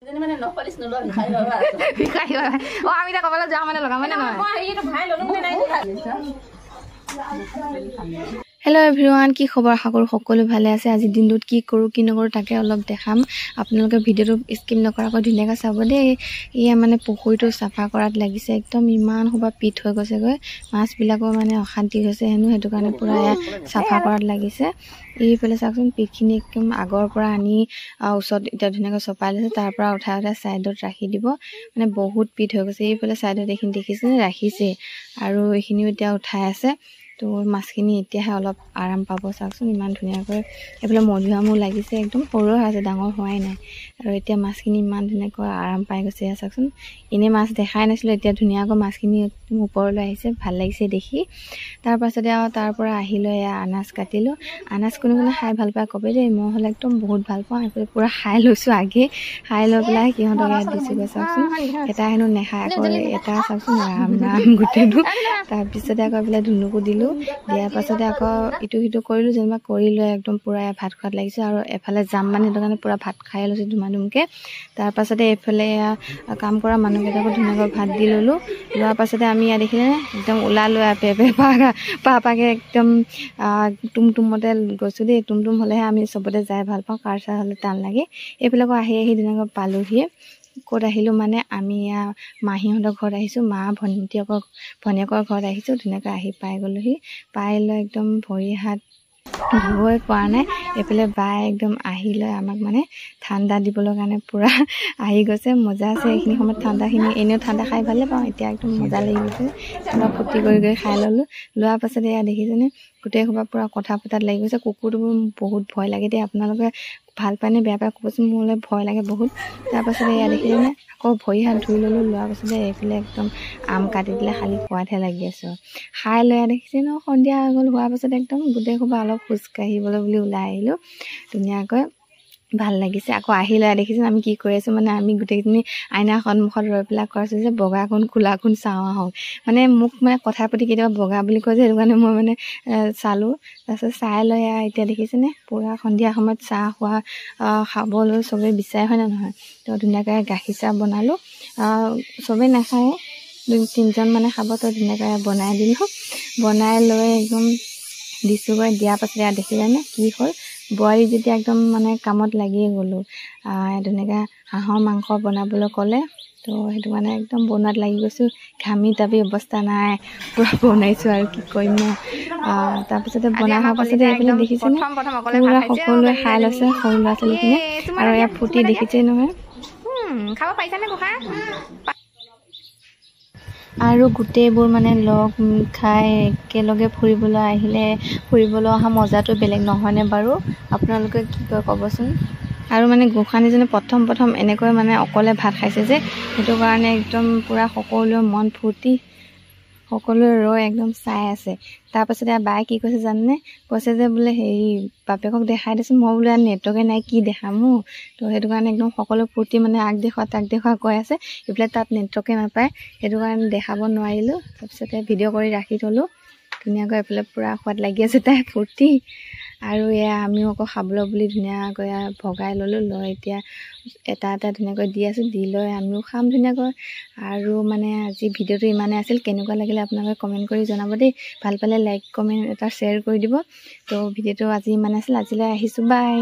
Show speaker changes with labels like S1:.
S1: মানে নপলিছ নলোৱা ভিখাৰী বাবা
S2: ভিখাৰী বাবা অ আমি তা কবলে যাও মানে লগা মানে নহয়
S1: মই এইটো ভাই ললো মানে নাই
S2: হেল্ল' এভৰিৱান কি খবৰ আশা কৰোঁ সকলো ভালে আছে আজি দিনটোত কি কৰোঁ কি নকৰোঁ তাকে অলপ দেখাম আপোনালোকে ভিডিঅ'টো স্কিপ নকৰাকৈ ধুনীয়াকৈ চাব দেই এয়া মানে পুখুৰীটো চাফা কৰাত লাগিছে একদম ইমান সোপা পিঠ হৈ গৈছেগৈ মাছবিলাকৰ মানে অশান্তি হৈছে হেনো সেইটো কাৰণে পূৰা চাফা কৰাত লাগিছে এইফালে চাওকচোন পিঠখিনি একদম আগৰ পৰা আনি ওচৰত এতিয়া ধুনীয়াকৈ চপাই লৈছে তাৰ পৰা উঠাই উঠাই ছাইডত ৰাখি দিব মানে বহুত পিঠ হৈ গৈছে এইফালে ছাইডত এইখিনি দেখিছে ৰাখিছে আৰু এইখিনিও এতিয়া উঠাই আছে তো মাছখিনি এতিয়াহে অলপ আৰাম পাব চাওকচোন ইমান ধুনীয়াকৈ এইফালে মধুআমো লাগিছে একদম সৰু হৈ আছে ডাঙৰ হোৱাই নাই আৰু এতিয়া মাছখিনি ইমান ধুনীয়াকৈ আৰাম পাই গৈছে চাওকচোন এনেই মাছ দেখাই নাছিলোঁ এতিয়া ধুনীয়াকৈ মাছখিনি একদম ওপৰলৈ আহিছে ভাল লাগিছে দেখি তাৰপাছতে আৰু তাৰ পৰা আহিলৈ আনাজ কাটিলোঁ আনাজ কোনে কোনে খাই ভাল পায় ক'বে দেই মই হ'লে একদম বহুত ভাল পাওঁ এইফালে পূৰা খাই লৈছোঁ আগে খাই লৈ পেলাই সিহঁতক ইয়াত দিছোঁগৈ চাওকচোন এটা হেনো নেখায় আকৌ এটা চাওকচোন ৰাম ৰাম গোটেইটো তাৰপিছতে আকৌ এইফালে ধুনুকো দিলোঁ দিয়াৰ পাছতে আকৌ ইটো সিটো কৰিলোঁ যেনিবা কৰি লৈ একদম পূৰা ভাত খোৱাত লাগিছে আৰু এফালে যাম মানে সেইটো কাৰণে পূৰা ভাত খাই লৈছোঁ ধুমাধুমকৈ তাৰপাছতে এইফালে কাম কৰা মানুহকেইটাকো ধুনীয়াকৈ ভাত দি ল'লোঁ লোৱাৰ পাছতে আমি ইয়াত দেখিলে একদম ওলালোঁ পাকে একদম টুমটুমতে গৈছোঁ দেই টুমটুম হ'লেহে আমি চবতে যাই ভাল পাওঁ কাৰ চাৰ হ'লে টান লাগে এইফালেকো আহি ধুনীয়াকৈ পালোহিয়ে ক'ত আহিলোঁ মানে আমি মাহীহঁতৰ ঘৰত আহিছোঁ মা ভনীয়েকৰ ঘৰত আহিছোঁ ধুনীয়াকৈ আহি পাই গ'লোহি পাই লৈ একদম ভৰি হাত ধুবই পৰা নাই এইফালে বাই একদম আহি লৈ আমাক মানে ঠাণ্ডা দিবলৈ কাৰণে পূৰা আহি গৈছে মজা আছে এইখিনি সময়ত ঠাণ্ডাখিনি এনেও ঠাণ্ডা খাই ভালে পাওঁ এতিয়া একদম মজা লাগি গৈছে অলপ ফূৰ্তি কৰি খাই ল'লোঁ লোৱাৰ পাছতে এয়া দেখিছেনে গোটেই সোপা পূৰা কথা পতাত লাগি গৈছে কুকুৰটো বহুত ভয় লাগে দেই আপোনালোকে ভাল পায়নে বেয়া পায় ক'বচোন মোলৈ ভয় লাগে বহুত তাৰপাছতে এয়া দেখিছেনে আকৌ ভৰি হাত ধুই ল'লোঁ লোৱাৰ পাছতে এইফালে একদম আম কাটি দিলে খালী খোৱাতহে লাগি আছোঁ খাই লৈ দেখিছে ন সন্ধিয়া হৈ গ'ল হোৱাৰ পাছত একদম গোটেই সোপা অলপ খোজকাঢ়িবলৈ বুলি ওলাই আহিলোঁ ধুনীয়াকৈ ভাল লাগিছে আকৌ আহি লৈ দেখিছোঁ আমি কি কৰি আছোঁ মানে আমি গোটেইখিনি আইনাৰ সন্মুখত ৰৈ পেলাই কৈছোঁ যে বগা কোন কোলা কোন চাওঁ আহক মানে মোক মানে কথা পাতি কেতিয়াবা বগা বুলি কয় যে সেইটো কাৰণে মই মানে চালোঁ তাৰপিছত চাই লৈ এতিয়া দেখিছেনে পূৰা সন্ধিয়া সময়ত চাহ খোৱা খাবলৈ চবেই বিচাৰে হয় নে নহয় তো ধুনীয়াকৈ গাখীৰ চাহ বনালোঁ চবেই নাখায় 2-3জন মানে খাব তো ধুনীয়াকৈ বনাই দিলোঁ বনাই লৈ একদম দিছোঁগৈ দিয়াৰ পাছতে দেখিলেনে কি হ'ল বোৱাৰী যেতিয়া একদম মানে কামত লাগিয়ে গ'লোঁ ধুনীয়াকৈ হাঁহৰ মাংস বনাবলৈ ক'লে তো সেইটো কাৰণে একদম বনোৱাত লাগি গৈছোঁ ঘামি তাবি অৱস্থা নাই পূৰা বনাইছোঁ আৰু কি কৰিম ন তাৰপিছতে বনাই হোৱাৰ পাছতে এইফালে দেখিছেনে পূৰা সকলোৱে খাই লৈছে সৰু ল'ৰা ছোৱালীখিনিয়ে আৰু ইয়াত ফুটি দেখিছেই নহয় খাব পাৰিছানে গোঁসা আৰু গোটেইবোৰ মানে লগ খাই একেলগে ফুৰিবলৈ অহা মজাটো বেলেগ নহয়নে বাৰু আপোনালোকে কি কয় ক'বচোন আৰু মানে গোসাঁনীজনী প্ৰথম এনেকৈ মানে অকলে ভাত খাইছে যে সেইটো কাৰণে একদম পূৰা সকলোৰে মন ফূৰ্তি সকলোৱে ৰৈ একদম চাই আছে তাৰপাছতে বাই কি কৈছে জানেনে কৈছে যে বোলে হেৰি বাপেকক দেখাই দিছোঁ মই বোলে নেটৱৰ্কে নাই কি দেখামো তো সেইটো কাৰণে একদম সকলো ফূৰ্তি মানে আগ দেখুৱা তাক দেখুৱা কৈ আছে এইফালে তাত নেটৱৰ্কে নাপায় সেইটো কাৰণে দেখাব নোৱাৰিলোঁ তাৰপিছতে ভিডিঅ' কৰি ৰাখি থ'লোঁ ধুনীয়াকৈ এইফালে পূৰা সোৱাদ লাগি আছে তাই ফূৰ্তি আৰু আমিও আকৌ খাবলৈ বুলি ধুনীয়াকৈ ভগাই ল'লোঁ লৈ এতিয়া এটা ধুনীয়াকৈ দি আছোঁ দি লৈ আমিও খাম ধুনীয়াকৈ আৰু মানে আজি ভিডিঅ'টো ইমানেই আছিল কেনেকুৱা লাগিলে আপোনালোকে কমেণ্ট কৰি জনাব দেই ভাল পালে লাইক কমেণ্ট এটা শ্বেয়াৰ কৰি দিব তো ভিডিঅ'টো আজি ইমানে আছিল আজিলৈ আহিছোঁ বাই